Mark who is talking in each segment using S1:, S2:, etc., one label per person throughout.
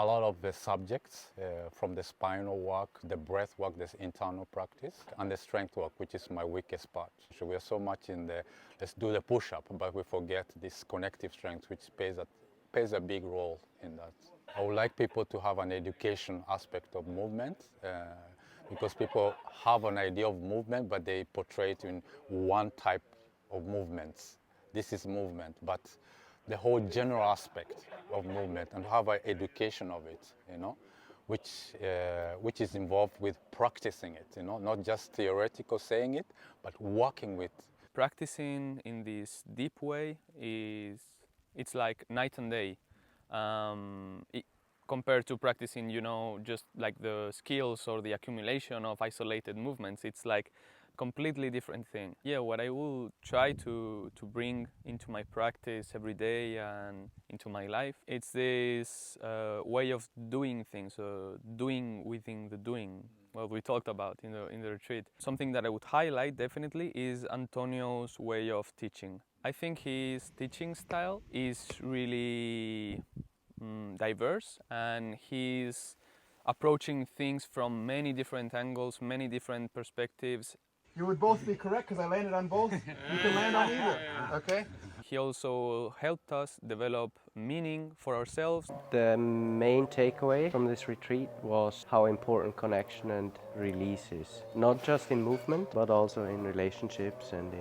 S1: lot of the subjects from the spinal work, the breath work, this internal practice, and the strength work, which is my weakest part. So we are so much in the, let's do the push-up, but we forget this connective strength, which plays a big role in that. I would like people to have an education aspect of movement, because people have an idea of movement, but they portray it in one type of movements. This is movement, but the whole general aspect of movement and have an education of it, which is involved with practicing it, not just theoretical saying it, but working with.
S2: Practicing in this deep way it's like night and day. Compared to practicing, just like the skills or the accumulation of isolated movements, it's like completely different thing. Yeah, what I will try to bring into my practice every day and into my life, it's this way of doing things, doing within the doing. What we talked about in the retreat. Something that I would highlight definitely is Antonio's way of teaching. I think his teaching style is really diverse, and he's approaching things from many different angles, many different perspectives.
S3: You would both be correct because I landed on both. You can land on either, okay?
S2: He also helped us develop meaning for ourselves.
S4: The main takeaway from this retreat was how important connection and release is. Not just in movement, but also in relationships and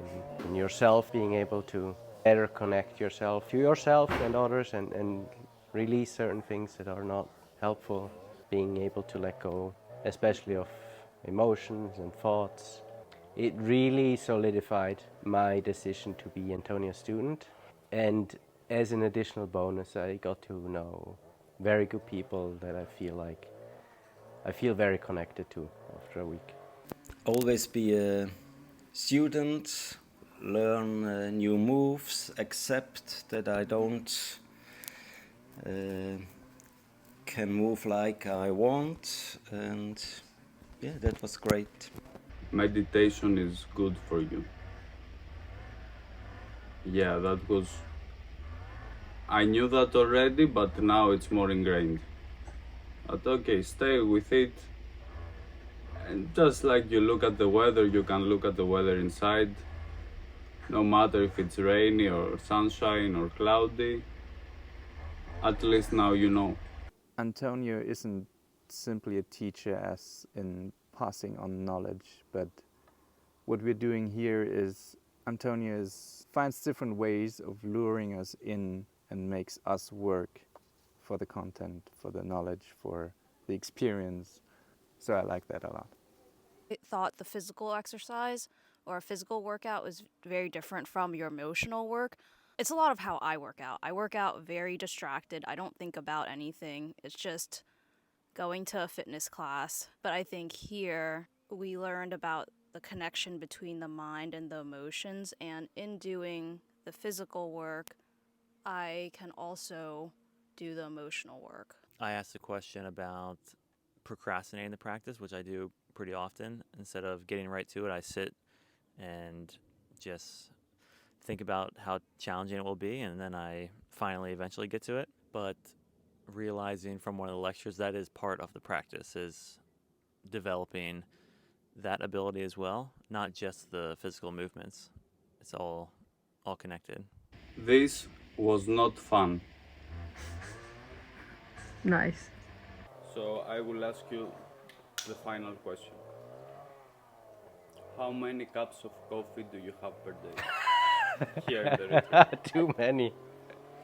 S4: in yourself, being able to better connect yourself to yourself and others and release certain things that are not helpful. Being able to let go, especially of emotions and thoughts. It really solidified my decision to be Antonio's student, and as an additional bonus I got to know very good people that I feel very connected to after a week.
S5: Always be a student, learn new moves, accept that I don't can move like I want, and yeah, that was great.
S6: Meditation is good for you. Yeah, that was... I knew that already, but now it's more ingrained. But okay, stay with it. And just like you look at the weather, you can look at the weather inside. No matter if it's rainy or sunshine or cloudy. At least now you know.
S7: Antonio isn't simply a teacher as in passing on knowledge, but what we're doing here is Antonio finds different ways of luring us in and makes us work for the content, for the knowledge, for the experience. So I like that a lot.
S8: I thought the physical exercise or a physical workout was very different from your emotional work. It's a lot of how I work out. I work out very distracted. I don't think about anything. It's just going to a fitness class. But I think here we learned about the connection between the mind and the emotions, and in doing the physical work, I can also do the emotional work.
S9: I asked a question about procrastinating the practice, which I do pretty often. Instead of getting right to it, I sit and just think about how challenging it will be, and then I finally eventually get to it. But realizing from one of the lectures that is part of the practice, is developing that ability as well, not just the physical movements. It's all connected.
S6: This was not fun.
S10: Nice.
S6: So I will ask you the final question. How many cups of coffee do you have per day? Here in the retreat.
S4: Too many.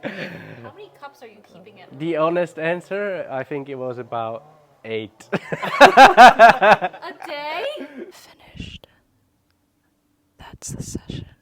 S11: How many cups are you keeping at home?
S4: The honest answer, I think it was about 8.
S11: A day?
S8: Finished. That's the session.